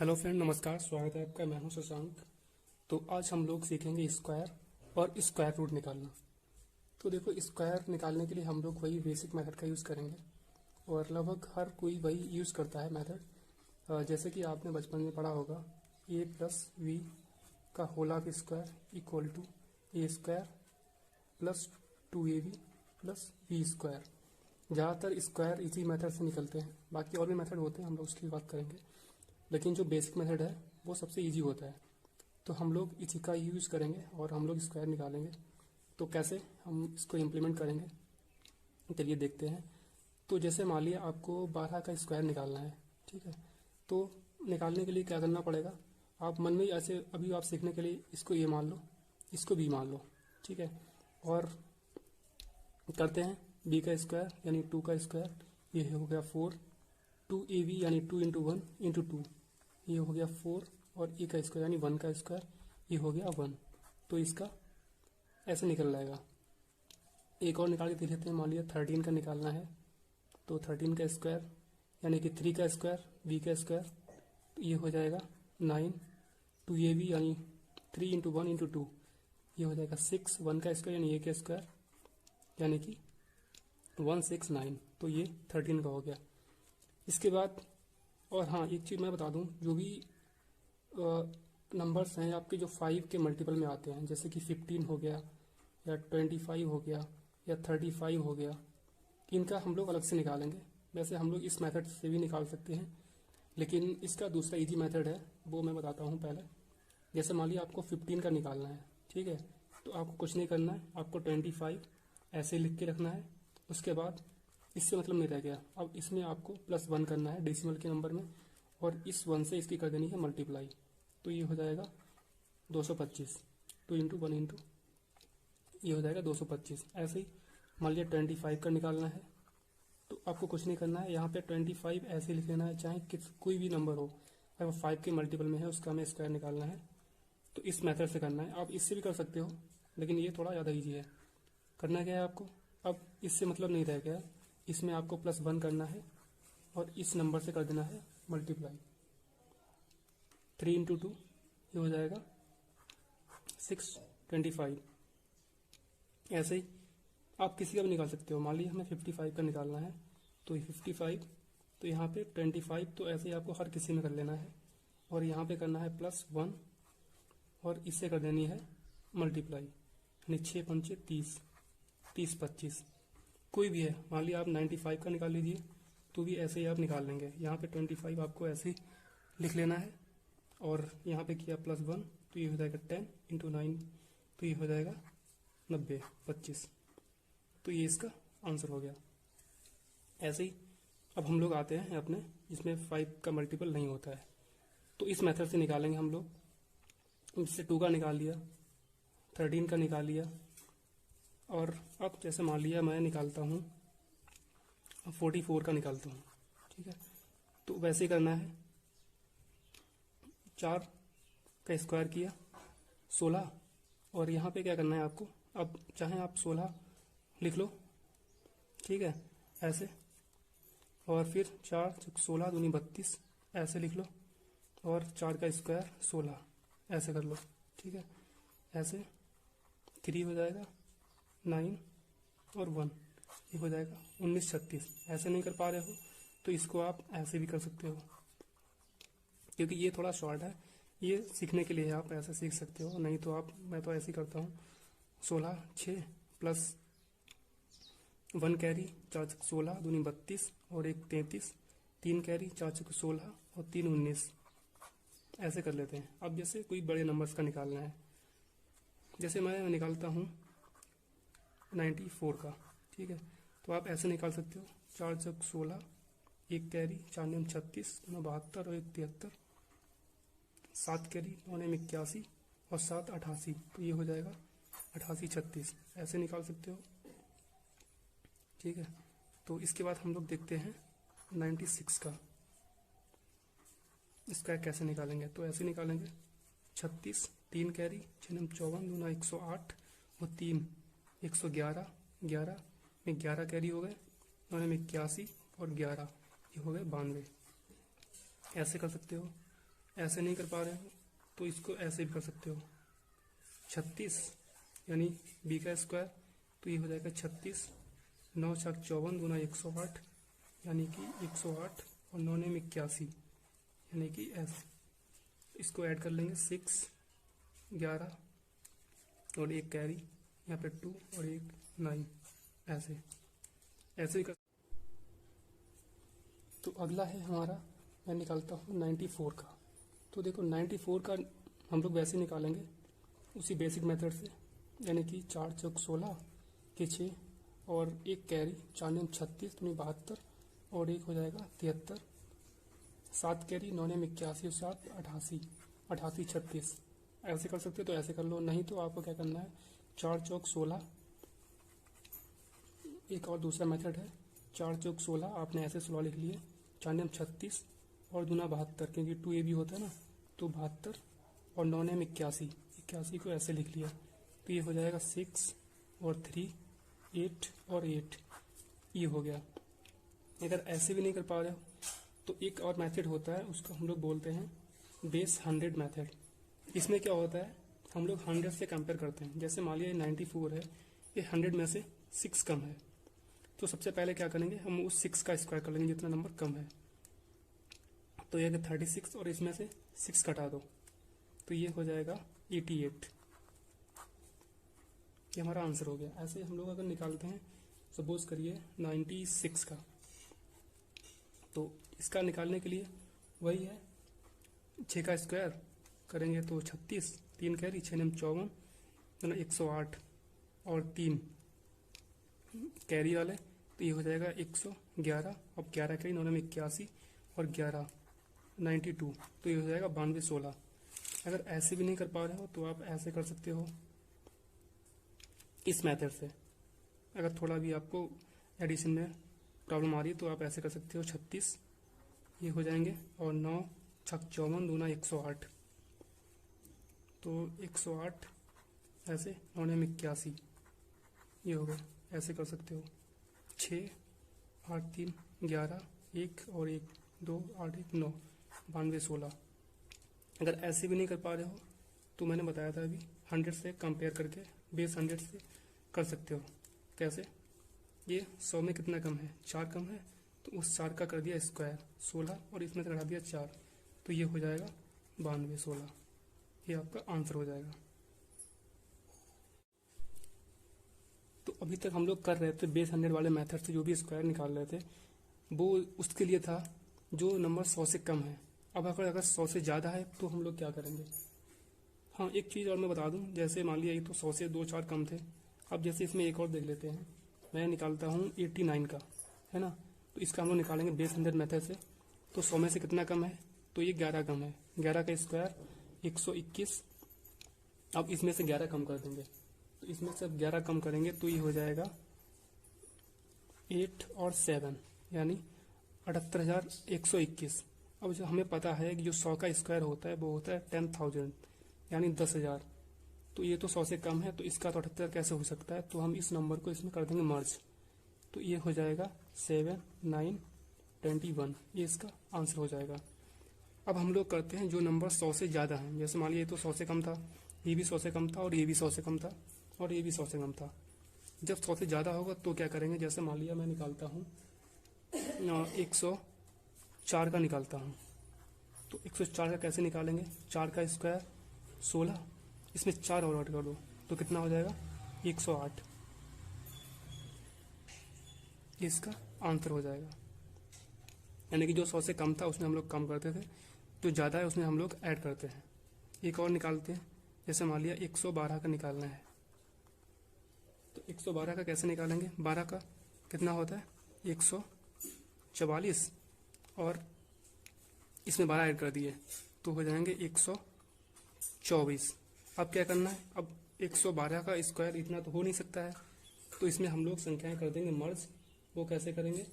Hello friend, नमस्कार। स्वागत है आपका। मैं हूं शशांक। तो आज हम लोग सीखेंगे स्क्वायर और स्क्वायर रूट निकालना। तो देखो, स्क्वायर निकालने के लिए हम लोग वही बेसिक मेथड का यूज़ करेंगे और लगभग हर कोई वही यूज़ करता है मेथड। जैसे कि आपने बचपन में पढ़ा होगा, a प्लस वी का whole of square equal to A square plus 2ab प्लस वी स्क्वायर। ज़्यादातर स्क्वायर इसी मेथड से निकलते हैं। बाकी और भी मेथड होते हैं, हम लोग उसकी बात करेंगे, लेकिन जो बेसिक मेथड है वो सबसे इजी होता है। तो हम लोग इसी का यूज़ करेंगे और हम लोग स्क्वायर निकालेंगे। तो कैसे हम इसको इम्प्लीमेंट करेंगे, चलिए देखते हैं। तो जैसे मान लिया आपको 12 का स्क्वायर निकालना है, ठीक है। तो निकालने के लिए क्या करना पड़ेगा, आप मन में ही ऐसे अभी आप सीखने के लिए इसको ये मान लो, इसको बी मान लो, ठीक है। और करते हैं बी का स्क्वायर यानी 2 का स्क्वायर, ये हो गया 4। 2ab यानी 2 इंटू 1 इंटू 2, ये हो गया 4। और ए का स्क्वायर यानी 1 का स्क्वायर, ये हो गया 1। तो इसका ऐसे निकल जाएगा। एक और निकाल के देख लेते हैं। मान लिया 13 का निकालना है, तो 13 का स्क्वायर यानी कि 3 का स्क्वायर बी का स्क्वायर, तो ये हो जाएगा 9। 2ab यानी 3 इंटू 1 इंटू 2, ये हो जाएगा 6। 1 का स्क्वायर यानी ए का स्क्वायर यानी कि 169। तो ये 13 का हो गया। इसके बाद और हाँ, एक चीज़ मैं बता दूं, जो भी नंबर्स हैं आपके जो 5 के मल्टीपल में आते हैं, जैसे कि 15 हो गया या 25 हो गया या 35 हो गया, इनका हम लोग अलग से निकालेंगे। वैसे हम लोग इस मेथड से भी निकाल सकते हैं, लेकिन इसका दूसरा इजी मेथड है, वो मैं बताता हूँ पहले। जैसे मान लिया आपको 15 का निकालना है, ठीक है। तो आपको कुछ नहीं करना है, आपको 25 ऐसे लिख के रखना है। उसके बाद इससे मतलब नहीं रह गया, अब इसमें आपको +1 करना है डेसिमल के नंबर में, और इस 1 से इसकी कर देनी है मल्टीप्लाई। तो ये हो जाएगा 225। 2 इंटू 1 इंटू, ये हो जाएगा 225। ऐसे ही मान लिया 25 का निकालना है, तो आपको कुछ नहीं करना है, यहाँ पे 25 ऐसे लिख लेना है, चाहे कोई भी नंबर हो, अगर 5 के मल्टीपल में है उसका हमें स्क्वायर निकालना है। तो इस मेथड से करना है। आप इससे भी कर सकते हो, लेकिन ये थोड़ा ज़्यादा ईजी है। करना क्या है आपको, अब इससे मतलब नहीं रह गया, इसमें आपको +1 करना है और इस नंबर से कर देना है मल्टीप्लाई। 3 इंटू 2, ये हो जाएगा 625। ऐसे ही आप किसी का भी निकाल सकते हो। मान लीजिए हमें 55 का निकालना है, तो ये 55, तो यहाँ पे 25, तो ऐसे ही आपको हर किसी में कर लेना है और यहाँ पे करना है +1 और इससे कर देनी है मल्टीप्लाई, यानी 6 पंचे 30, 30 25, कोई भी है। मान लिया आप 95 का निकाल लीजिए, तो भी ऐसे ही आप निकाल लेंगे। यहाँ पे 25 आपको ऐसे ही लिख लेना है और यहाँ पे किया +1, तो ये हो जाएगा 10 इंटू 9, तो ये हो जाएगा 90 25। तो ये इसका आंसर हो गया। ऐसे ही अब हम लोग आते हैं अपने जिसमें 5 का मल्टीपल नहीं होता है, तो इस मेथड से निकालेंगे हम लोग। जिससे 2 का निकाल लिया, 13 का निकाल लिया, और अब जैसे मान लिया मैं निकालता हूँ 44 का निकालता हूँ, ठीक है। तो वैसे ही करना है, 4 का स्क्वायर किया 16, और यहाँ पे क्या करना है आपको, अब चाहे आप 16 लिख लो, ठीक है, ऐसे। और फिर 4 16 दूनी 32 ऐसे लिख लो, और 4 का स्क्वायर 16 ऐसे कर लो, ठीक है। ऐसे 3 हो जाएगा, 9 और 1, ये हो जाएगा 19 36। ऐसे नहीं कर पा रहे हो तो इसको आप ऐसे भी कर सकते हो, क्योंकि ये थोड़ा शॉर्ट है। ये सीखने के लिए आप ऐसे सीख सकते हो, नहीं तो आप, मैं तो ऐसे ही करता हूँ। 16 6 प्लस 1 कैरी 4 16 दूनी 32 और 1 33, 3 कैरी 4 16 और 3 19, ऐसे कर लेते हैं। अब जैसे कोई बड़े नंबर्स का निकालना है, जैसे मैं निकालता हूँ 94 का, ठीक है। तो आप ऐसे निकाल सकते हो, 4 16, 1 कैरी 4 9 36, 9 72 और 1 73, 7 कैरी 9 9 81 और 7 88, तो ये हो जाएगा 88 36, ऐसे निकाल सकते हो, ठीक है। तो इसके बाद हम लोग देखते हैं 96 का स्क्वायर कैसे निकालेंगे। तो ऐसे निकालेंगे, 36, 3 कैरी 6 9 54 दूना 108 और 3 111, 11 में 11 कैरी हो गए, 9 में 81 और 11, ये हो गए 92, ऐसे कर सकते हो। ऐसे नहीं कर पा रहे हो तो इसको ऐसे भी कर सकते हो। 36 यानी b का स्क्वायर, तो ये हो जाएगा 36, 9 छक 54 दूना 108 यानी कि 108 और 9 ने 81 यानी कि ऐसे। इसको ऐड कर लेंगे 6, 11 और एक कैरी, यहाँ पे 2 और एक 9, ऐसे ऐसे ही कर। तो अगला है हमारा, मैं निकालता हूँ 94 का। तो देखो 94 का हम लोग वैसे निकालेंगे उसी बेसिक मेथड से, यानी कि 4 चौक 16 के 6 और एक कैरी, 4 ने 36 तो 72 और एक हो जाएगा 73, 7 कैरी, 9 ने 81 7 88 88 36, ऐसे कर सकते हो तो ऐसे कर लो, नहीं तो आपको क्या करना है 4 चौक 16, एक और दूसरा मेथड है 4 चौक 16, आपने ऐसे 16 लिख लिए, 4 ने 36 और दूना 72 क्योंकि 2a भी होता है ना, तो 72 और 9 ने 81 81 को ऐसे लिख लिया, तो ये हो जाएगा 6 और 3 8 और 8, ये हो गया। अगर ऐसे भी नहीं कर पा रहे हो तो एक और मेथड होता है, उसको हम लोग बोलते हैं बेस 100 मेथड। इसमें क्या होता है, हम लोग 100 से कंपेयर करते हैं। जैसे मान लिया 94 है, ये 100 में से 6 कम है, तो सबसे पहले क्या करेंगे, हम उस 6 का स्क्वायर कर लेंगे जितना नंबर कम है। तो ये 36 और इसमें से 6 घटा दो, तो ये हो जाएगा 88, ये हमारा आंसर हो गया। ऐसे हम लोग अगर निकालते हैं, सपोज करिए 96 का, तो इसका निकालने के लिए वही है 6 का स्क्वायर करेंगे तो 36, 3 कैरी, 6 ने 54 108 और 3 कैरी वाले, तो ये हो जाएगा 111, अब 11 कैरी, 9 में 81 और 11 92, तो ये हो जाएगा 92 16। अगर ऐसे भी नहीं कर पा रहे हो तो आप ऐसे कर सकते हो इस मेथड से। अगर थोड़ा भी आपको एडिशन में प्रॉब्लम आ रही है तो आप ऐसे कर सकते हो 36 ये हो जाएंगे और 9 छक 54 दूना 108, तो 108 ऐसे, 9 ने 81 ये हो गया, ऐसे कर सकते हो। 6 8 3 11 1 और 1 2 8 1 9 92 16। अगर ऐसे भी नहीं कर पा रहे हो तो मैंने बताया था अभी 100 से कंपेयर करके बेस 100 से कर सकते हो। कैसे, ये 100 में कितना कम है, 4 कम है, तो उस 4 का कर दिया स्क्वायर 16 और इसमें से घटा दिया 4, तो ये हो जाएगा 92 16, ये आपका आंसर हो जाएगा। तो अभी तक हम लोग कर रहे थे बेस 100 वाले मेथड से, जो भी स्क्वायर निकाल रहे थे वो उसके लिए था जो नंबर 100 से कम है। अब अगर 100 से ज़्यादा है तो हम लोग क्या करेंगे। हाँ, एक चीज़ और मैं बता दूं, जैसे मान लिया ये तो 100 से 2-4 कम थे, अब जैसे इसमें एक और देख लेते हैं, मैं निकालता हूँ 89 का, है ना, तो इसका हम लोग निकालेंगे बेस 100 मेथड से। तो 100 में से कितना कम है, तो ये 11 कम है, 11 का स्क्वायर 121, अब इसमें से 11 कम कर देंगे, तो इसमें से अब 11 कम करेंगे तो ये हो जाएगा 8 और 7 यानी 78,121। अब जो हमें पता है कि जो 100 का स्क्वायर होता है वो होता है 10,000 यानी 10,000, तो ये तो 100 से कम है, तो इसका तो 78 कैसे हो सकता है, तो हम इस नंबर को इसमें कर देंगे मर्ज, तो ये हो जाएगा 7 9 21, ये इसका आंसर हो जाएगा। अब हम लोग करते हैं जो नंबर 100 से ज़्यादा है, जैसे मान लिया ये तो 100 से कम था, ये भी 100 से कम था और ये भी 100 से कम था और ये भी 100 से कम था। जब 100 से ज़्यादा होगा तो क्या करेंगे, जैसे मान लिया मैं निकालता हूँ 104 का निकालता हूँ, तो 104 का कैसे निकालेंगे, 4 का स्क्वायर 16, इसमें 4 और ऐड कर दो तो कितना हो जाएगा 108, इसका आंसर हो जाएगा। यानी कि जो 100 से कम था उसमें हम लोग कम करते थे, जो ज़्यादा है उसमें हम लोग ऐड करते हैं। एक और निकालते हैं, जैसे मान लिया 112 का निकालना है, तो 112 का कैसे निकालेंगे, 12 का कितना होता है 144 और इसमें 12 ऐड कर दिए तो हो जाएंगे 124। अब क्या करना है, अब 112 का स्क्वायर इतना तो हो नहीं सकता है, तो इसमें हम लोग संख्याएं कर देंगे मर्ज। वो कैसे करेंगे,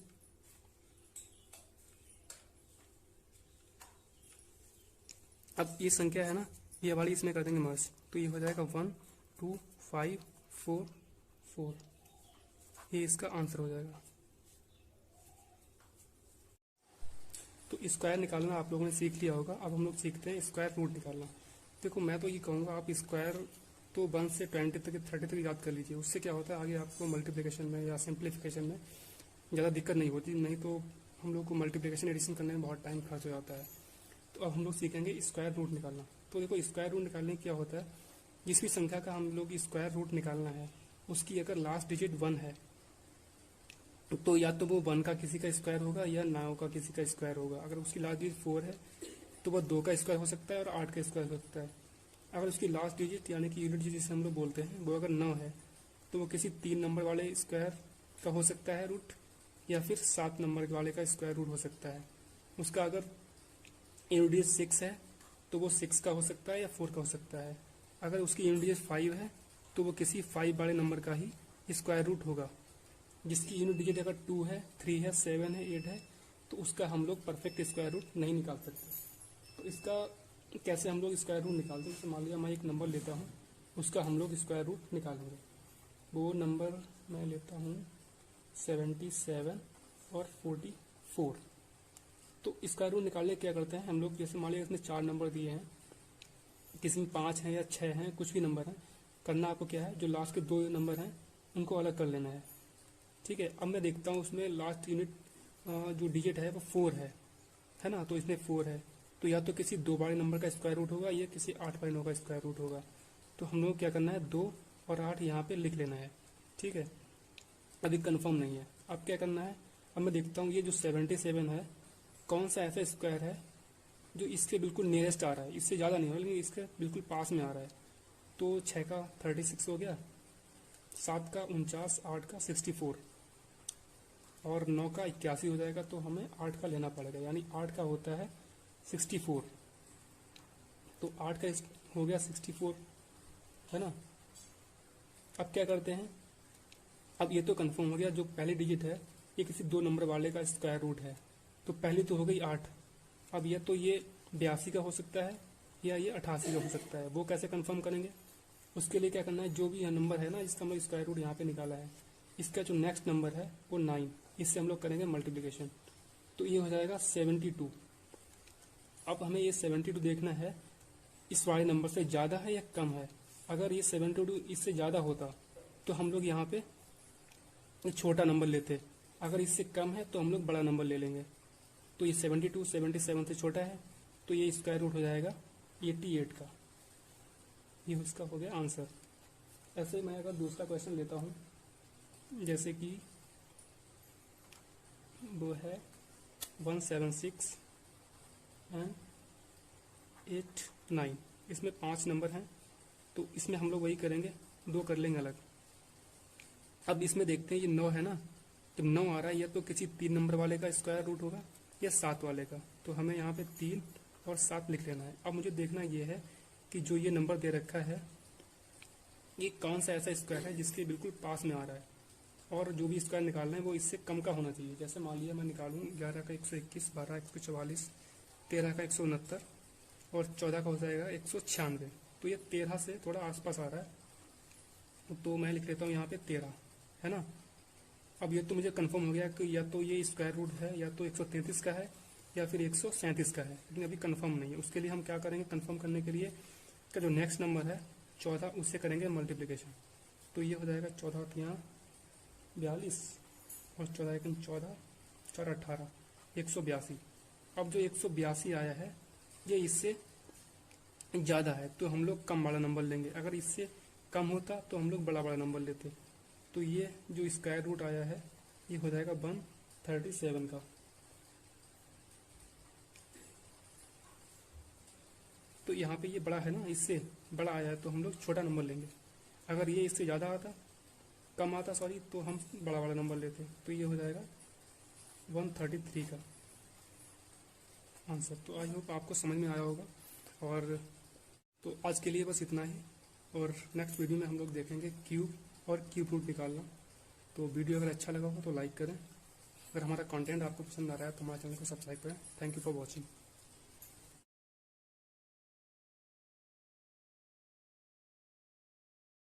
अब ये संख्या है ना, ये वाली इसमें कर देंगे मर्ज, तो ये हो जाएगा 1 2 5 4 4, ये इसका आंसर हो जाएगा। तो स्क्वायर निकालना आप लोगों ने सीख लिया होगा। अब हम लोग सीखते हैं स्क्वायर रूट निकालना। देखो मैं तो ये कहूँगा आप स्क्वायर तो 1 से 20 तक 30 तक याद कर लीजिए। उससे क्या होता है आगे आपको मल्टीप्लिकेशन में या सिंप्लीफिकेशन में ज़्यादा दिक्कत नहीं होती। नहीं तो हम लोग को मल्टीप्लिकेशन एडिशन करने में बहुत टाइम खर्च हो जाता है। तो अब हम लोग सीखेंगे स्क्वायर रूट निकालना। तो देखो स्क्वायर रूट निकालने क्या होता है, जिस भी संख्या का हम लोग स्क्वायर रूट निकालना है उसकी अगर लास्ट डिजिट 1 है तो या तो वो 1 का किसी का स्क्वायर होगा या 9 का किसी का स्क्वायर होगा। अगर उसकी लास्ट डिजिट 4 है तो वह 2 का स्क्वायर हो सकता है और 8 का स्क्वायर हो सकता है। अगर उसकी लास्ट डिजिट यानी कि यूनिट डिजिट जिसे हम लोग बोलते हैं वो अगर 9 है तो वो किसी 3 नंबर वाले स्क्वायर का हो सकता है रूट, या फिर 7 नंबर वाले का स्क्वायर रूट हो सकता है। उसका अगर यूनिट डिजिट 6 है तो वो 6 का हो सकता है या 4 का हो सकता है। अगर उसकी यूनिट डिजिट 5 है तो वो किसी 5 वाले नंबर का ही स्क्वायर रूट होगा। जिसकी यूनिट डिजिट अगर 2 है, 3 है, 7 है, 8 है तो उसका हम लोग परफेक्ट स्क्वायर रूट नहीं निकाल सकते। तो इसका कैसे हम लोग स्क्वायर रूट निकालते हैं, जैसे मान लिया मैं एक नंबर लेता हूँ, उसका हम लोग स्क्वायर रूट निकालेंगे। वो नंबर मैं लेता हूँ 77 और 44। तो स्क्वायर रूट निकालने क्या करते हैं हम लोग, जैसे मान लिया इसने 4 नंबर दिए हैं, किसी में 5 हैं या 6 हैं, कुछ भी नंबर हैं, करना आपको क्या है जो लास्ट के 2 नंबर हैं उनको अलग कर लेना है। ठीक है, अब मैं देखता हूँ उसमें लास्ट यूनिट जो डिजिट है वो 4 है ना, तो इसमें 4 है तो या तो किसी 2 वाले नंबर का स्क्वायर रूट होगा या किसी 8 वाले नंबर का स्क्वायर रूट होगा। तो हम लोग क्या करना है 2 और 8 यहाँ पे लिख लेना है। ठीक है, अभी कंफर्म नहीं है। अब क्या करना है, अब मैं देखता हूँ ये जो 77 है कौन सा ऐसा स्क्वायर है जो इसके बिल्कुल नियरेस्ट आ रहा है, इससे ज़्यादा नहीं हो रहा लेकिन इसके बिल्कुल पास में आ रहा है। तो 6 का 36 हो गया, 7 का 49, 8 का 64 और 9 का 81 हो जाएगा। तो हमें 8 का लेना पड़ेगा, यानी 8 का होता है 64। तो 8 का हो गया 64 है ना। अब क्या करते हैं, अब ये तो कंफर्म हो गया जो पहली डिजिट है ये किसी 2 नंबर वाले का स्क्वायर रूट है। तो पहली तो हो गई 8। अब या तो ये 82 का हो सकता है या ये 88 का हो सकता है। वो कैसे कंफर्म करेंगे, उसके लिए क्या करना है जो भी यह नंबर है ना जिसका हम लोग स्क्वायर रूट यहाँ पे निकाला है, इसका जो नेक्स्ट नंबर है वो 9, इससे हम लोग करेंगे मल्टीप्लिकेशन। तो ये हो जाएगा 72। अब हमें ये 72 देखना है इस वाले नंबर से ज़्यादा है या कम है। अगर ये 72 इससे ज़्यादा होता तो हम लोग यहाँ पे छोटा नंबर लेते, अगर इससे कम है तो हम लोग बड़ा नंबर ले लेंगे। तो ये 72 77 से छोटा है तो ये स्क्वायर रूट हो जाएगा 88 का। ये इसका हो गया आंसर। ऐसे मैं अगर दूसरा क्वेश्चन लेता हूँ, जैसे कि वो है 176 एंड 89, इसमें 5 नंबर हैं तो इसमें हम लोग वही करेंगे, 2 कर लेंगे अलग। अब इसमें देखते हैं ये 9 है ना, तो 9 आ रहा है या तो किसी 3 नंबर वाले का स्क्वायर रूट होगा या 7 वाले का। तो हमें यहाँ पे 3 और 7 लिख लेना है। अब मुझे देखना ये है कि जो ये नंबर दे रखा है ये कौन सा ऐसा स्क्वायर है जिसके बिल्कुल पास में आ रहा है, और जो भी स्क्वायर निकालना है वो इससे कम का होना चाहिए। जैसे मान लिया मैं निकालूँ 11 का 121, 12 का 144, 13 का 169 और 14 का हो जाएगा 196। तो ये 13 से थोड़ा आसपास आ रहा है तो मैं लिख लेता हूँ यहाँ पे 13 है ना। अब ये तो मुझे कंफर्म हो गया कि या तो ये स्क्वायर रूट है या तो 133 का है या फिर 137 का है, लेकिन अभी कंफर्म नहीं है। उसके लिए हम क्या करेंगे, कंफर्म करने के लिए का जो नेक्स्ट नंबर है 14 उससे करेंगे मल्टीप्लिकेशन। तो ये हो जाएगा 14 यहाँ 42 और 14 एक 14, 4 18, 182। अब जो 182 आया है ये इससे ज़्यादा है तो हम लोग कम वाला नंबर लेंगे, अगर इससे कम होता तो हम लोग बड़ा वाला नंबर लेते। तो ये जो स्क्वायर रूट आया है ये हो जाएगा 137 का। तो यहाँ पे ये बड़ा है ना, इससे बड़ा आया है तो हम लोग छोटा नंबर लेंगे। अगर ये इससे ज़्यादा आता कम आता सॉरी तो हम बड़ा वाला नंबर लेते। तो ये हो जाएगा 133 का आंसर। तो आई होप आपको समझ में आया होगा। और तो आज के लिए बस इतना ही, और नेक्स्ट वीडियो में हम लोग देखेंगे क्यूब और क्यूब रूट निकालना। तो वीडियो अगर अच्छा लगा हो तो लाइक करें, अगर हमारा कंटेंट आपको पसंद आ रहा है तो हमारे चैनल को सब्सक्राइब करें। Thank you for watching.